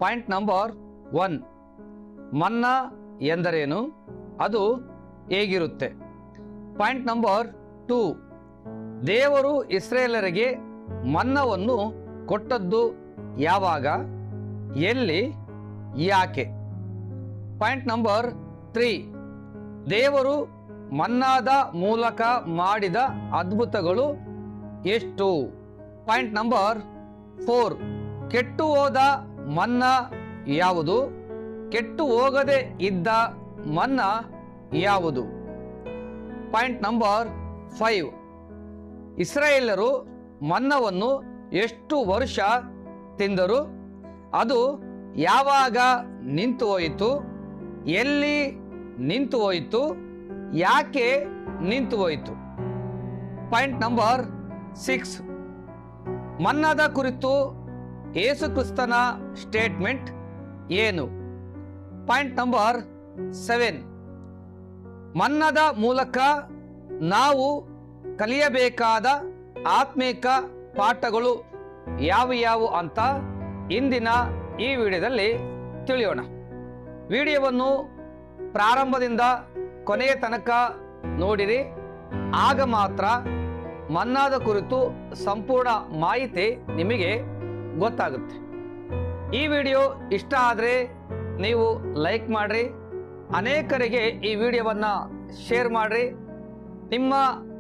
Point number 1, ಮನ್ನಾ ಎಂದರೇನು, ಅದು ಹೇಗಿರುತ್ತೆ? ಪಾಯಿಂಟ್ ನಂಬರ್ 2, ದೇವರು ಇಸ್ರೇಲರಿಗೆ ಮನ್ನವನ್ನು ಕೊಟ್ಟದ್ದು ಯಾವಾಗ, ಎಲ್ಲಿ, ಯಾಕೆ? ಪಾಯಿಂಟ್ ನಂಬರ್ 3, ದೇವರು ಮನ್ನಾದ ಮೂಲಕ ಮಾಡಿದ ಅದ್ಭುತಗಳು ಎಷ್ಟು? ಪಾಯಿಂಟ್ ನಂಬರ್ 4, ಕೆಟ್ಟು ಹೋದ ಮನ್ನಾ ಯಾವುದು, ಕೆಟ್ಟು ಹೋಗದೆ ಇದ್ದ ಮನ್ನಾ ಯಾವುದು? ಪಾಯಿಂಟ್ ನಂಬರ್ 5, ಇಸ್ರಾಯೇಲರು ಮನ್ನವನ್ನು ಎಷ್ಟು ವರ್ಷ ತಿಂದರು, ಅದು ಯಾವಾಗ ನಿಂತು ಹೋಯಿತು, ಎಲ್ಲಿ ನಿಂತು ಹೋಯಿತು, ಯಾಕೆ ನಿಂತು ಹೋಯಿತು? ಪಾಯಿಂಟ್ ನಂಬರ್ 6, ಮನ್ನಾದ ಕುರಿತು ಯೇಸು ಕ್ರಿಸ್ತನ ಸ್ಟೇಟ್ಮೆಂಟ್ ಏನು? ಪಾಯಿಂಟ್ ನಂಬರ್ 7, ಮನ್ನಾದ ಮೂಲಕ ನಾವು ಕಲಿಯಬೇಕಾದ ಆತ್ಮಿಕ ಪಾಠಗಳು ಯಾವುವು ಅಂತ ಇಂದಿನ ಈ ವಿಡಿಯೋದಲ್ಲಿ ತಿಳಿಯೋಣ. ವಿಡಿಯೋವನ್ನು ಪ್ರಾರಂಭದಿಂದ ಕೊನೆಯ ತನಕ ನೋಡಿರಿ, ಆಗ ಮಾತ್ರ ಮನ್ನಾದ ಕುರಿತು ಸಂಪೂರ್ಣ ಮಾಹಿತಿ ನಿಮಗೆ ಗೊತ್ತಾಗುತ್ತೆ. ಈ ವಿಡಿಯೋ ಇಷ್ಟ ಆದರೆ ನೀವು ಲೈಕ್ ಮಾಡಿರಿ, ಅನೇಕರಿಗೆ ಈ ವಿಡಿಯೋವನ್ನು ಶೇರ್ ಮಾಡಿರಿ, ನಿಮ್ಮ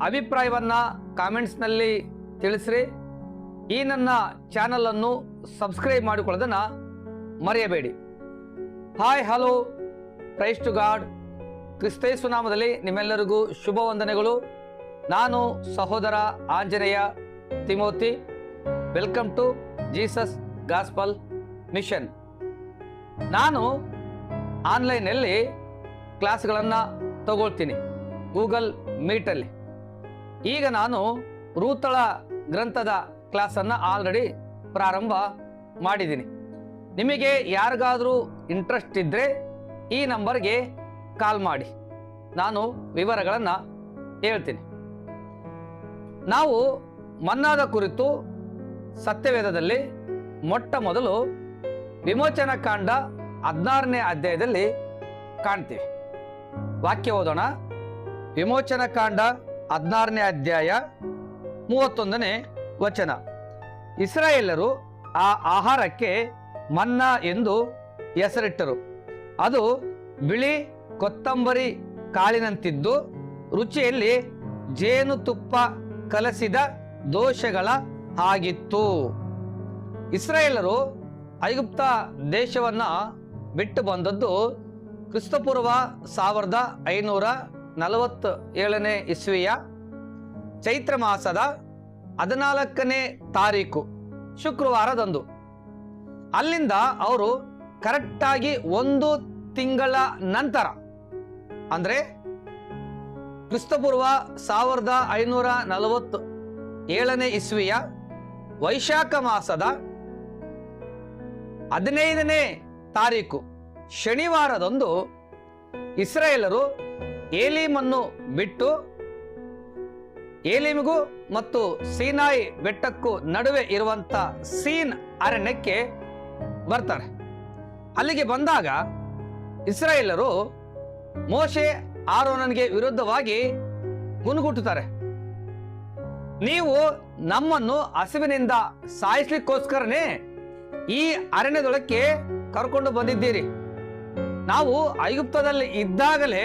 ಅಭಿಪ್ರಾಯವನ್ನು ಕಾಮೆಂಟ್ಸ್ನಲ್ಲಿ ತಿಳಿಸ್ರಿ. ಈ ನನ್ನ ಚಾನಲನ್ನು ಸಬ್ಸ್ಕ್ರೈಬ್ ಮಾಡಿಕೊಳ್ಳೋದನ್ನು ಮರೆಯಬೇಡಿ. Hi, hello, praise to God. ಕ್ರಿಸ್ತೇಸು ನಾಮದಲ್ಲಿ ನಿಮ್ಮೆಲ್ಲರಿಗೂ ಶುಭ ವಂದನೆಗಳು. ನಾನು ಸಹೋದರ Anjaneya Timothy. Welcome to Jesus gospel mission. ನಾನು ಆನ್ಲೈನಲ್ಲಿ ಕ್ಲಾಸ್ಗಳನ್ನು ತಗೊಳ್ತೀನಿ, ಗೂಗಲ್ ಮೀಟಲ್ಲಿ. ಈಗ ನಾನು ರೂತಳ ಗ್ರಂಥದ ಕ್ಲಾಸನ್ನು ಆಲ್ರೆಡಿ ಪ್ರಾರಂಭ ಮಾಡಿದ್ದೀನಿ. ನಿಮಗೆ ಯಾರಿಗಾದರೂ ಇಂಟ್ರೆಸ್ಟ್ ಇದ್ದರೆ ಈ ನಂಬರ್ಗೆ ಕಾಲ್ ಮಾಡಿ, ನಾನು ವಿವರಗಳನ್ನು ಹೇಳ್ತೀನಿ. ನಾವು ಮನ್ನಾದ ಕುರಿತು ಸತ್ಯವೇದದಲ್ಲಿ ಮೊಟ್ಟ ಮೊದಲು ವಿಮೋಚನಾ ಕಾಂಡ 16ನೇ ಅಧ್ಯಾಯದಲ್ಲಿ ಕಾಣ್ತೀವಿ. ವಾಕ್ಯ ಓದೋಣ. ವಿಮೋಚನಾ ಕಾಂಡ 16ನೇ ಅಧ್ಯಾಯ 31ನೇ ವಚನ. ಇಸ್ರಾಯೇಲರು ಆ ಆಹಾರಕ್ಕೆ ಮನ್ನಾ ಎಂದು ಹೆಸರಿಟ್ಟರು. ಅದು ಬಿಳಿ ಕೊತ್ತಂಬರಿ ಕಾಳಿನಂತಿದ್ದು ರುಚಿಯಲ್ಲಿ ಜೇನುತುಪ್ಪ ಕಲಸಿದ ದೋಷಗಳ ಆಗಿತ್ತು. ಇಸ್ರಾಯೇಲರು ಐಗುಪ್ತ ದೇಶವನ್ನು ಬಿಟ್ಟು ಬಂದದ್ದು ಕ್ರಿಸ್ತಪೂರ್ವ 1547ನೇ ಇಸ್ವಿಯ ಚೈತ್ರ ಮಾಸದ 14ನೇ ತಾರೀಕು ಶುಕ್ರವಾರದಂದು. ಅಲ್ಲಿಂದ ಅವರು ಕರೆಕ್ಟಾಗಿ 1 ತಿಂಗಳ ನಂತರ, ಅಂದರೆ ಕ್ರಿಸ್ತಪೂರ್ವ 1547ನೇ ಇಸ್ವಿಯ ವೈಶಾಖ ಮಾಸದ 15ನೇ ತಾರೀಕು ಶನಿವಾರದಂದು ಇಸ್ರಾಯೇಲರು ಏಲೀಮನ್ನು ಬಿಟ್ಟು ಏಲೀಮಿಗೂ ಮತ್ತು ಸೀನಾಯಿ ಬೆಟ್ಟಕ್ಕೂ ನಡುವೆ ಇರುವಂತ ಸೀನ್ ಅರಣ್ಯಕ್ಕೆ ಬರ್ತಾರೆ. ಅಲ್ಲಿಗೆ ಬಂದಾಗ ಇಸ್ರಾಯೇಲರು ಮೋಶೆ ಆರೋನನಿಗೆ ವಿರುದ್ಧವಾಗಿ ಗುನುಗುಟ್ಟುತ್ತಾರೆ. ನೀವು ನಮ್ಮನ್ನು ಹಸಿವಿನಿಂದ ಸಾಯಿಸ್ಲಿಕ್ಕೋಸ್ಕರನೇ ಈ ಅರಣ್ಯದೊಳಕ್ಕೆ ಕರ್ಕೊಂಡು ಬಂದಿದ್ದೀರಿ. ನಾವು ಐಗುಪ್ತದಲ್ಲಿ ಇದ್ದಾಗಲೇ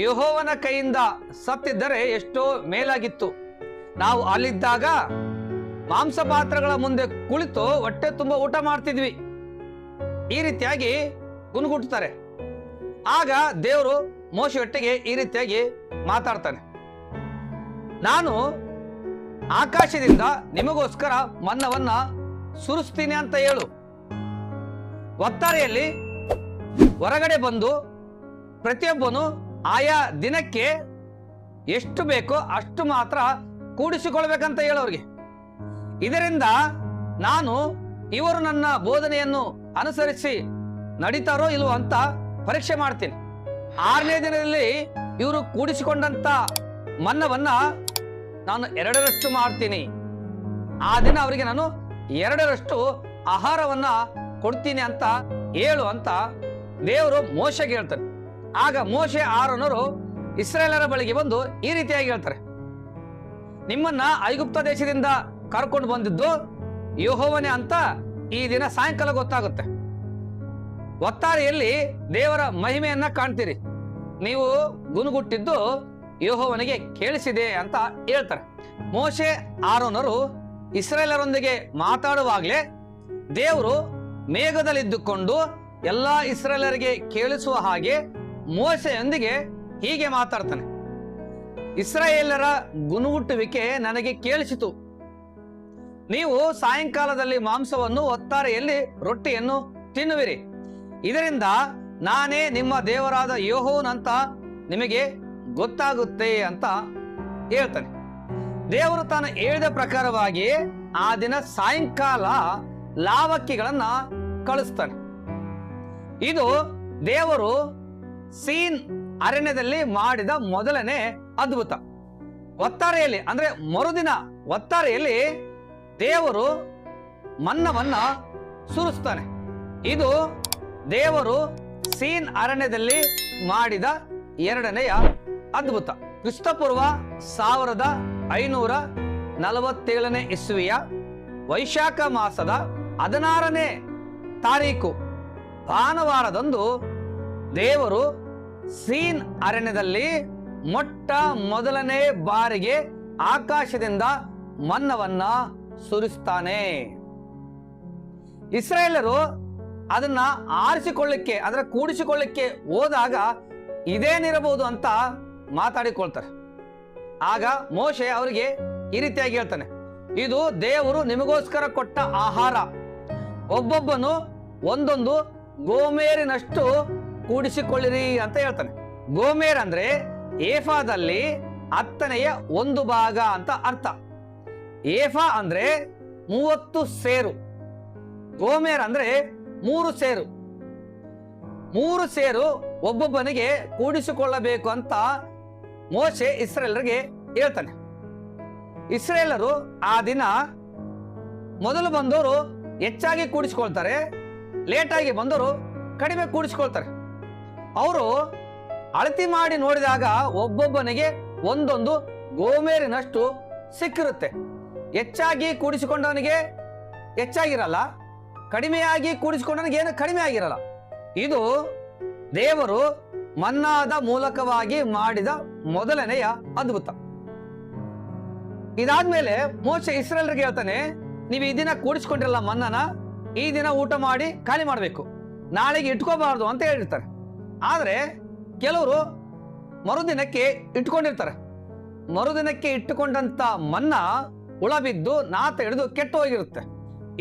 ಯೆಹೋವನ ಕೈಯಿಂದ ಸತ್ತಿದ್ದರೆ ಎಷ್ಟೋ ಮೇಲಾಗಿತ್ತು. ನಾವು ಅಲ್ಲಿದ್ದಾಗ ಮಾಂಸಪಾತ್ರಗಳ ಮುಂದೆ ಕುಳಿತು ಹೊಟ್ಟೆ ತುಂಬ ಊಟ ಮಾಡ್ತಿದ್ವಿ. ಈ ರೀತಿಯಾಗಿ ಗುನುಗುಟ್ಟುತ್ತಾರೆ. ಆಗ ದೇವರು ಮೋಶೆಯೊಟ್ಟಿಗೆ ಈ ರೀತಿಯಾಗಿ ಮಾತಾಡ್ತಾನೆ. ನಾನು ಆಕಾಶದಿಂದ ನಿಮಗೋಸ್ಕರ ಮನ್ನವನ್ನ ಸುರಿಸ್ತೀನಿ ಅಂತ ಹೇಳು. ಒತ್ತಾರೆಯಲ್ಲಿ ಹೊರಗಡೆ ಬಂದು ಪ್ರತಿಯೊಬ್ಬನು ಆಯಾ ದಿನಕ್ಕೆ ಎಷ್ಟು ಬೇಕೋ ಅಷ್ಟು ಮಾತ್ರ ಕೂಡಿಸಿಕೊಳ್ಬೇಕಂತ ಹೇಳೋರಿಗೆ. ಇದರಿಂದ ನಾನು ಇವರು ನನ್ನ ಬೋಧನೆಯನ್ನು ಅನುಸರಿಸಿ ನಡೀತಾರೋ ಇಲ್ವೋ ಅಂತ ಪರೀಕ್ಷೆ ಮಾಡ್ತೀನಿ. 6ನೇ ದಿನದಲ್ಲಿ ಇವರು ಕೂಡಿಸಿಕೊಂಡಂತ ಮನ್ನವನ್ನ ನಾನು 2ರಷ್ಟು ಮಾಡ್ತೀನಿ. ಆ ದಿನ ಅವರಿಗೆ ನಾನು 2ರಷ್ಟು ಆಹಾರವನ್ನ ಕೊಡ್ತೀನಿ ಅಂತ ಹೇಳು ಅಂತ ದೇವರು ಮೋಶೆಗೆ ಹೇಳ್ತಾರೆ. ಆಗ ಮೋಶೆ ಆರೋನರು ಇಸ್ರಾಯೇಲರ ಬಳಿಗೆ ಬಂದು ಈ ರೀತಿಯಾಗಿ ಹೇಳ್ತಾರೆ, ನಿಮ್ಮನ್ನ ಐಗುಪ್ತ ದೇಶದಿಂದ ಕರ್ಕೊಂಡು ಬಂದಿದ್ದು ಯೆಹೋವನೇ ಅಂತ ಈ ದಿನ ಸಾಯಂಕಾಲ ಗೊತ್ತಾಗುತ್ತೆ. ಒತ್ತಾರೆಯಲ್ಲಿ ದೇವರ ಮಹಿಮೆಯನ್ನ ಕಾಣ್ತೀರಿ. ನೀವು ಗುನುಗುಟ್ಟಿದ್ದು ಯೆಹೋವನಿಗೆ ಕೇಳಿಸಿದೆ ಅಂತ ಹೇಳ್ತಾರೆ. ಮೋಶೆ ಆರೋನರು ಇಸ್ರಾಯೇಲರೊಂದಿಗೆ ಮಾತಾಡುವಾಗಲೇ ದೇವರು ಮೇಘದಲ್ಲಿದ್ದುಕೊಂಡು ಎಲ್ಲಾ ಇಸ್ರಾಯೇಲರಿಗೆ ಕೇಳಿಸುವ ಹಾಗೆ ಮೋಶೆಯೊಂದಿಗೆ ಹೀಗೆ ಮಾತಾಡ್ತಾನೆ, ಇಸ್ರಾಯೇಲರ ಗುನುಗುಟ್ಟುವಿಕೆ ನನಗೆ ಕೇಳಿಸಿತು. ನೀವು ಸಾಯಂಕಾಲದಲ್ಲಿ ಮಾಂಸವನ್ನು ಒತ್ತಾರೆಯಲ್ಲಿ ರೊಟ್ಟಿಯನ್ನು ತಿನ್ನುವಿರಿ. ಇದರಿಂದ ನಾನೇ ನಿಮ್ಮ ದೇವರಾದ ಯೆಹೋವನಂತ ನಿಮಗೆ ಗೊತ್ತಾಗುತ್ತೆ ಅಂತ ಹೇಳ್ತಾನೆ. ದೇವರು ತಾನು ಹೇಳಿದ ಪ್ರಕಾರವಾಗಿ ಆ ದಿನ ಸಾಯಂಕಾಲ ಲಾವಕ್ಕಿಗಳನ್ನ ಕಳಿಸ್ತಾನೆ. ಇದು ದೇವರು ಸೀನ್ ಅರಣ್ಯದಲ್ಲಿ ಮಾಡಿದ ಮೊದಲನೇ ಅದ್ಭುತ. ಒತ್ತಾರೆಯಲ್ಲಿ ಅಂದ್ರೆ ಮರುದಿನ ಒತ್ತಾರೆಯಲ್ಲಿ ದೇವರು ಮನ್ನವನ್ನ ಸುರಿಸ್ತಾನೆ. ಇದು ದೇವರು ಸೀನ್ ಅರಣ್ಯದಲ್ಲಿ ಮಾಡಿದ ಎರಡನೆಯ ಅದ್ಭುತ. ಕ್ರಿಸ್ತಪೂರ್ವ 1547 ಇಸ್ವಿಯ ವೈಶಾಖ ಮಾಸದ 16ನೇ ತಾರೀಕು ಭಾನುವಾರದಂದು ದೇವರು ಸೀನ್ ಅರಣ್ಯದಲ್ಲಿ ಮೊಟ್ಟ ಮೊದಲನೇ ಬಾರಿಗೆ ಆಕಾಶದಿಂದ ಮನ್ನವನ್ನ ಸುರಿಸ್ತಾನೆ. ಇಸ್ರಾಯೇಲರು ಅದನ್ನ ಆರಿಸಿಕೊಳ್ಳಿಕ್ಕೆ ಅಂದ್ರೆ ಕೂಡಿಸಿಕೊಳ್ಳಿಕ್ಕೆ ಹೋದಾಗ ಇದೇನಿರಬಹುದು ಅಂತ ಮಾತಾಡಿಕೊಳ್ತಾರೆ. ಆಗ ಮೋಶೆ ಅವರಿಗೆ ಈ ರೀತಿಯಾಗಿ ಹೇಳ್ತಾನೆ, ಇದು ದೇವರು ನಿಮಗೋಸ್ಕರ ಕೊಟ್ಟ ಆಹಾರ. ಒಬ್ಬೊಬ್ಬನು ಒಂದೊಂದು ಗೋಮೇರಿನಷ್ಟು ಕೂಡಿಸಿಕೊಳ್ಳಿರಿ ಅಂತ ಹೇಳ್ತಾನೆ. ಗೋಮೇರ್ ಅಂದ್ರೆ ಏಫಾದಲ್ಲಿ 10ನೆಯ 1 ಭಾಗ ಅಂತ ಅರ್ಥ. ಏಫಾ ಅಂದ್ರೆ 30 ಸೇರು. ಗೋಮೇರ್ ಅಂದ್ರೆ 3 ಸೇರು. 3 ಸೇರು ಒಬ್ಬೊಬ್ಬನಿಗೆ ಕೂಡಿಸಿಕೊಳ್ಳಬೇಕು ಅಂತ ಮೋಶೆ ಇಸ್ರಾಯೇಲರಿಗೆ ಹೇಳ್ತಾನೆ. ಇಸ್ರಾಯೇಲರು ಆ ದಿನ ಮೊದಲು ಬಂದವರು ಹೆಚ್ಚಾಗಿ ಕೂಡಿಸಿಕೊಳ್ತಾರೆ, ಲೇಟಾಗಿ ಬಂದವರು ಕಡಿಮೆ ಕೂಡಿಸಿಕೊಳ್ತಾರೆ. ಅವರು ಅಳತಿ ಮಾಡಿ ನೋಡಿದಾಗ ಒಬ್ಬೊಬ್ಬನಿಗೆ ಒಂದೊಂದು ಗೋಮೇರಿನಷ್ಟು ಸಿಕ್ಕಿರುತ್ತೆ. ಹೆಚ್ಚಾಗಿ ಕೂಡಿಸಿಕೊಂಡವನಿಗೆ ಹೆಚ್ಚಾಗಿರಲ್ಲ, ಕಡಿಮೆಯಾಗಿ ಕೂಡಿಸಿಕೊಂಡವನಿಗೆ ಏನು ಕಡಿಮೆ ಆಗಿರಲ್ಲ. ಇದು ದೇವರು ಮನ್ನಾದ ಮೂಲಕವಾಗಿ ಮಾಡಿದ ಮೊದಲನೆಯ ಅದ್ಭುತ. ಇದಾದ್ಮೇಲೆ ಮೋಶೆ ಇಸ್ರಾಯೇಲರಿಗೆ ಹೇಳ್ತಾನೆ, ನೀವು ಈ ದಿನ ಕೂಡಿಸಿಕೊಂಡಿರಲ್ಲ ಮನ್ನನ, ಈ ದಿನ ಊಟ ಮಾಡಿ ಖಾಲಿ ಮಾಡಬೇಕು, ನಾಳೆಗೆ ಇಟ್ಕೋಬಾರ್ದು ಅಂತ ಹೇಳಿರ್ತಾರೆ. ಆದ್ರೆ ಕೆಲವರು ಮರುದಿನಕ್ಕೆ ಇಟ್ಕೊಂಡಿರ್ತಾರೆ. ಮರುದಿನಕ್ಕೆ ಇಟ್ಟುಕೊಂಡಂತ ಮನ್ನ ಹುಳ ಬಿದ್ದು ನಾತ ಹಿಡಿದು ಕೆಟ್ಟು ಹೋಗಿರುತ್ತೆ.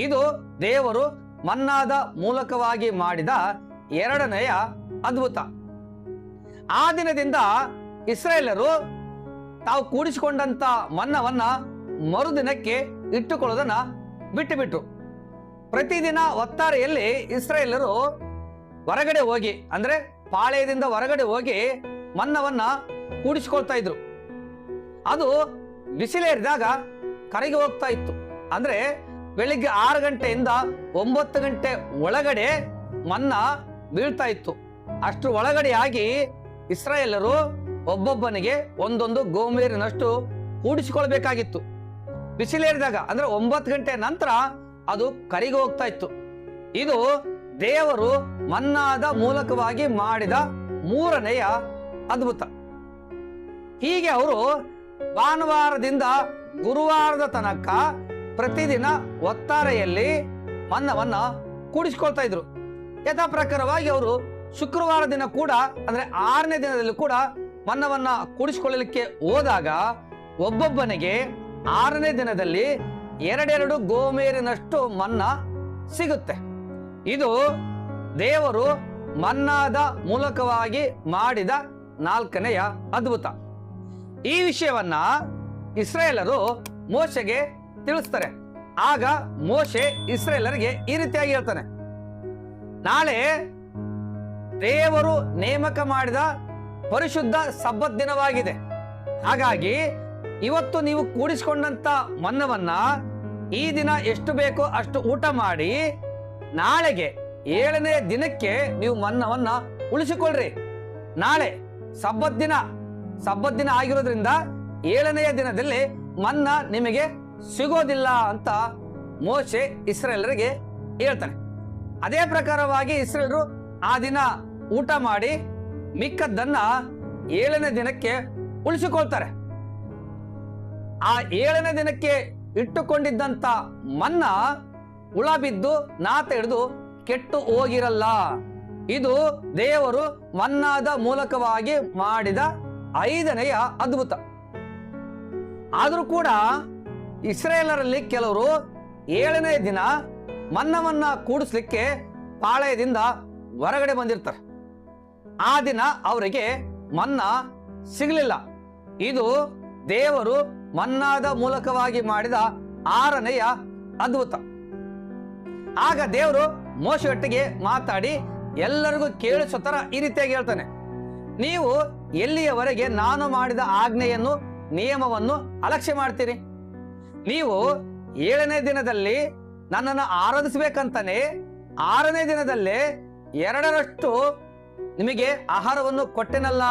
ಇದು ದೇವರು ಮನ್ನಾದ ಮೂಲಕವಾಗಿ ಮಾಡಿದ ಎರಡನೆಯ ಅದ್ಭುತ. ಆ ದಿನದಿಂದ ಇಸ್ರಾಯೇಲರು ತಾವು ಕೂಡಿಸಿಕೊಂಡಂತ ಮನ್ನವನ್ನ ಮರುದಿನಕ್ಕೆ ಇಟ್ಟುಕೊಳ್ಳೋದನ್ನ ಬಿಟ್ಟು ಬಿಟ್ರು. ಪ್ರತಿದಿನ ಒತ್ತಾರೆಯಲ್ಲಿ ಇಸ್ರಾಯೇಲರು ಹೊರಗಡೆ ಹೋಗಿ ಅಂದ್ರೆ ಪಾಳೆಯದಿಂದ ಹೊರಗಡೆ ಹೋಗಿ ಮನ್ನವನ್ನ ಕೂಡಿಸಿಕೊಳ್ತಾ ಇದ್ರು. ಅದು ಬಿಸಿಲೇರಿದಾಗ ಕರಗಿ ಹೋಗ್ತಾ ಇತ್ತು. ಅಂದ್ರೆ ಬೆಳಿಗ್ಗೆ 6 ಗಂಟೆಯಿಂದ 9 ಗಂಟೆ ಒಳಗಡೆ ಮನ್ನ ಬೀಳ್ತಾ ಇತ್ತು. ಅಷ್ಟು ಒಳಗಡೆಯಾಗಿ ಇಸ್ರಾಯೇಲರು ಒಬ್ಬೊಬ್ಬನಿಗೆ ಒಂದೊಂದು ಗೋಮೇರಿನಷ್ಟು ಕೂಡಿಸಿಕೊಳ್ಬೇಕಾಗಿತ್ತು. ಬಿಸಿಲೇರಿದಾಗ ಅಂದ್ರೆ 9 ಗಂಟೆ ನಂತರ ಅದು ಕರಗಿ ಹೋಗ್ತಾ ಇತ್ತು. ಇದು ದೇವರು ಮನ್ನಾದ ಮೂಲಕವಾಗಿ ಮಾಡಿದ ಮೂರನೆಯ ಅದ್ಭುತ. ಹೀಗೆ ಅವರು ಭಾನುವಾರದಿಂದ ಗುರುವಾರದ ತನಕ ಪ್ರತಿದಿನ ಒತ್ತಾರೆಯಲ್ಲಿ ಮನ್ನವನ್ನ ಕೂಡಿಸಿಕೊಳ್ತಾ ಇದ್ರು. ಯಥಾ ಪ್ರಕಾರವಾಗಿ ಅವರು ಶುಕ್ರವಾರ ದಿನ ಕೂಡ ಅಂದ್ರೆ 6ನೇ ದಿನದಲ್ಲಿ ಕೂಡ ಮನ್ನವನ್ನ ಕೂಡಿಸಿಕೊಳ್ಳಲಿಕ್ಕೆ ಹೋದಾಗ ಒಬ್ಬೊಬ್ಬನಿಗೆ 6ನೇ ದಿನದಲ್ಲಿ 2 ಗೋಮೇರಿನಷ್ಟು ಮನ್ನ ಸಿಗುತ್ತೆ. ಇದು ದೇವರು ಮನ್ನಾದ ಮೂಲಕವಾಗಿ ಮಾಡಿದ 4ನೆಯ ಅದ್ಭುತ. ಈ ವಿಷಯವನ್ನ ಇಸ್ರಾಯೇಲರು ಮೋಶೆಗೆ ತಿಳಿಸ್ತಾರೆ. ಆಗ ಮೋಶೆ ಇಸ್ರಾಯೇಲರಿಗೆ ಈ ರೀತಿಯಾಗಿ ಹೇಳ್ತಾನೆ, ನಾಳೆ ದೇವರು ನೇಮಕ ಮಾಡಿದ ಪರಿಶುದ್ಧ ಸಬ್ಬತ್ ದಿನವಾಗಿದೆ. ಹಾಗಾಗಿ ಇವತ್ತು ನೀವು ಕೂಡಿಸಿಕೊಂಡಂತ ಮನ್ನವನ್ನ ಈ ದಿನ ಎಷ್ಟು ಬೇಕೋ ಅಷ್ಟು ಊಟ ಮಾಡಿ ನಾಳೆಗೆ 7ನೇ ದಿನಕ್ಕೆ ನೀವು ಮನ್ನವನ್ನ ಉಳಿಸಿಕೊಳ್ಳ್ರಿ. ನಾಳೆ ಸಬ್ಬತ್ ದಿನ ಆಗಿರೋದ್ರಿಂದ 7ನೆಯ ದಿನದಲ್ಲಿ ಮನ್ನ ನಿಮಗೆ ಸಿಗೋದಿಲ್ಲ ಅಂತ ಮೋಶೆ ಇಸ್ರಾಯೇಲರಿಗೆ ಹೇಳ್ತಾನೆ. ಅದೇ ಪ್ರಕಾರವಾಗಿ ಇಸ್ರಾಯೇಲರು ಆ ದಿನ ಊಟ ಮಾಡಿ ಮಿಕ್ಕದ್ದನ್ನ 7ನೇ ದಿನಕ್ಕೆ ಉಳಿಸಿಕೊಳ್ತಾರೆ. ಆ 7ನೇ ದಿನಕ್ಕೆ ಇಟ್ಟುಕೊಂಡಿದ್ದಂತ ಮನ್ನ ಹುಳ ಬಿದ್ದು ನಾತ ಹಿಡಿದು ಕೆಟ್ಟು ಹೋಗಿರಲ್ಲ. ಇದು ದೇವರು ಮನ್ನಾದ ಮೂಲಕವಾಗಿ ಮಾಡಿದ 5ನೆಯ ಅದ್ಭುತ. ಆದರೂ ಕೂಡ ಇಸ್ರಾಯೇಲರಲ್ಲಿ ಕೆಲವರು 7ನೇ ದಿನ ಮನ್ನವನ್ನ ಕೂಡಿಸ್ಲಿಕ್ಕೆ ಪಾಳೆಯದಿಂದ ಹೊರಗಡೆ ಬಂದಿರ್ತಾರೆ. ಆ ದಿನ ಅವರಿಗೆ ಮನ್ನ ಸಿಗಲಿಲ್ಲ. ಇದು ದೇವರು ಮನ್ನಾದ ಮೂಲಕವಾಗಿ ಮಾಡಿದ 6ನೆಯ ಅದ್ಭುತ. ಆಗ ದೇವರು ಮೋಶೆಯೊಟ್ಟಿಗೆ ಮಾತಾಡಿ ಎಲ್ಲರಿಗೂ ಕೇಳಿಸೋ ತರ ಈ ರೀತಿಯಾಗಿ ಹೇಳ್ತಾನೆ, ನೀವು ಎಲ್ಲಿಯವರೆಗೆ ನಾನು ಮಾಡಿದ ಆಜ್ಞೆಯನ್ನು ನಿಯಮವನ್ನು ಅಲಕ್ಷ್ಯ ಮಾಡ್ತೀರಿ? ನೀವು 7ನೇ ದಿನದಲ್ಲಿ ನನ್ನನ್ನು ಆರಾಧಿಸಬೇಕಂತಾನೆ 6ನೇ ದಿನದಲ್ಲೇ 2ರಷ್ಟು ನಿಮಗೆ ಆಹಾರವನ್ನು ಕೊಟ್ಟೆನಲ್ಲ.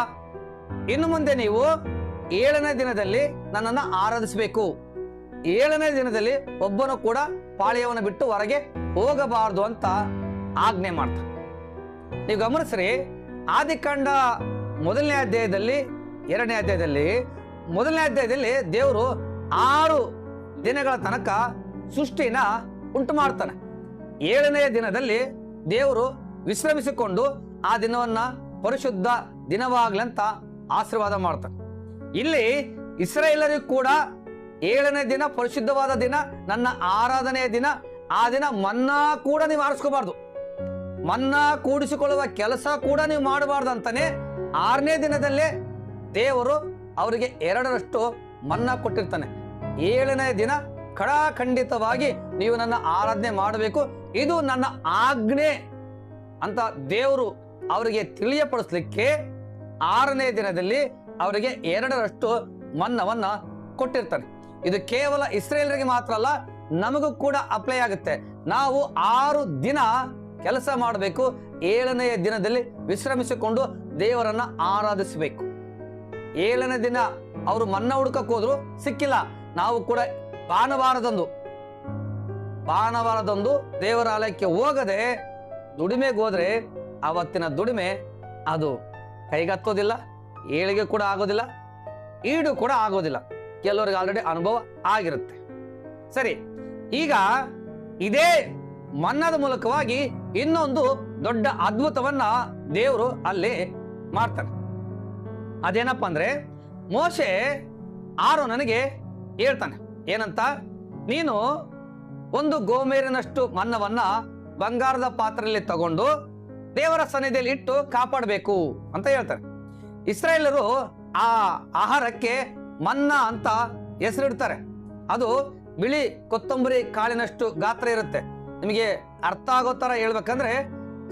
ಇನ್ನು ಮುಂದೆ ನೀವು 7ನೇ ದಿನದಲ್ಲಿ ನನ್ನನ್ನು ಆರಾಧಿಸಬೇಕು. 7ನೇ ದಿನದಲ್ಲಿ ಒಬ್ಬನು ಕೂಡ ಪಾಳ್ಯವನ್ನು ಬಿಟ್ಟು ಹೊರಗೆ ಹೋಗಬಾರದು ಅಂತ ಆಜ್ಞೆ ಮಾಡ್ತಾನೆ. ನೀವು ಗಮನಿಸ್ರಿ, ಆದಿಕಾಂಡ 1ನೇ ಅಧ್ಯಾಯದಲ್ಲಿ 2ನೇ ಅಧ್ಯಾಯದಲ್ಲಿ 1ನೇ ಅಧ್ಯಾಯದಲ್ಲಿ ದೇವರು 6 ದಿನಗಳ ತನಕ ಸೃಷ್ಟಿನ ಉಂಟು ಮಾಡ್ತಾನೆ. 7ನೇ ದಿನದಲ್ಲಿ ದೇವರು ವಿಶ್ರಮಿಸಿಕೊಂಡು ಆ ದಿನವನ್ನ ಪರಿಶುದ್ಧ ದಿನವಾಗ್ಲಂತ ಆಶೀರ್ವಾದ ಮಾಡ್ತಾನೆ. ಇಲ್ಲಿ ಇಸ್ರಾಯೇಲರಿಗೂ ಕೂಡ 7ನೇ ದಿನ ಪರಿಶುದ್ಧವಾದ ದಿನ, ನನ್ನ ಆರಾಧನೆಯ ದಿನ. ಆ ದಿನ ಮನ್ನಾ ಕೂಡ ನೀವು ಆರಿಸ್ಕೋಬಾರ್ದು, ಮನ್ನಾ ಕೂಡಿಸಿಕೊಳ್ಳುವ ಕೆಲಸ ಕೂಡ ನೀವು ಮಾಡಬಾರ್ದು ಅಂತಾನೆ 6ನೇ ದಿನದಲ್ಲೇ ದೇವರು ಅವರಿಗೆ 2ರಷ್ಟು ಮನ್ನಾ ಕೊಟ್ಟಿರ್ತಾನೆ. 7ನೇ ದಿನ ಖಂಡಿತವಾಗಿ ನೀವು ನನ್ನ ಆರಾಧನೆ ಮಾಡಬೇಕು, ಇದು ನನ್ನ ಆಜ್ಞೆ ಅಂತ ದೇವರು ಅವರಿಗೆ ತಿಳಿಯಪಡಿಸ್ಲಿಕ್ಕೆ 6ನೇ ದಿನದಲ್ಲಿ ಅವರಿಗೆ 2ರಷ್ಟು ಮನ್ನವನ್ನ ಕೊಟ್ಟಿರ್ತಾನೆ. ಇದು ಕೇವಲ ಇಸ್ರೇಲರಿಗೆ ಮಾತ್ರ ಅಲ್ಲ, ನಮಗೂ ಕೂಡ ಅಪ್ಲೈ ಆಗುತ್ತೆ. ನಾವು 6 ದಿನ ಕೆಲಸ ಮಾಡಬೇಕು, 7ನೆಯ ದಿನದಲ್ಲಿ ವಿಶ್ರಮಿಸಿಕೊಂಡು ದೇವರನ್ನ ಆರಾಧಿಸಬೇಕು. 7ನೇ ದಿನ ಅವರು ಮನ್ನ ಹುಡುಕಕ್ಕೆ ಹೋದ್ರು, ಸಿಕ್ಕಿಲ್ಲ. ನಾವು ಕೂಡ ಭಾನುವಾರದಂದು ದೇವರ ಆಲಯಕ್ಕೆ ಹೋಗದೆ ದುಡಿಮೆಗೆ ಹೋದ್ರೆ ಆವತ್ತಿನ ದುಡಿಮೆ ಅದು ಕೈಗತ್ತೋದಿಲ್ಲ, ಏಳಿಗೆ ಕೂಡ ಆಗೋದಿಲ್ಲ, ಈಡು ಕೂಡ ಆಗೋದಿಲ್ಲ. ಕೆಲವರಿಗೆ ಆಲ್ರೆಡಿ ಅನುಭವ ಆಗಿರುತ್ತೆ. ಸರಿ, ಈಗ ಇದೇ ಮನ್ನದ ಮೂಲಕವಾಗಿ ಇನ್ನೊಂದು ದೊಡ್ಡ ಅದ್ಭುತವನ್ನ ದೇವರು ಅಲ್ಲಿ ಮಾಡ್ತಾನೆ. ಅದೇನಪ್ಪ ಅಂದ್ರೆ, ಮೋಶೆ ಆರೋನನಿಗೆ ಹೇಳ್ತಾನೆ ಏನಂತ, ನೀನು ಒಂದು ಗೋಮೇರಿನಷ್ಟು ಮನ್ನವನ್ನ ಬಂಗಾರದ ಪಾತ್ರೆಯಲ್ಲಿ ತಗೊಂಡು ದೇವರ ಸನ್ನಿಧಿಯಲ್ಲಿ ಇಟ್ಟು ಕಾಪಾಡಬೇಕು ಅಂತ ಹೇಳ್ತಾರೆ. ಇಸ್ರಾಯೇಲರು ಆ ಆಹಾರಕ್ಕೆ ಮನ್ನಾ ಅಂತ ಹೆಸರಿಡ್ತಾರೆ. ಅದು ಬಿಳಿ ಕೊತ್ತಂಬರಿ ಕಾಳಿನಷ್ಟು ಗಾತ್ರ ಇರುತ್ತೆ. ನಿಮಗೆ ಅರ್ಥ ಆಗೋ ತರ ಹೇಳ್ಬೇಕಂದ್ರೆ,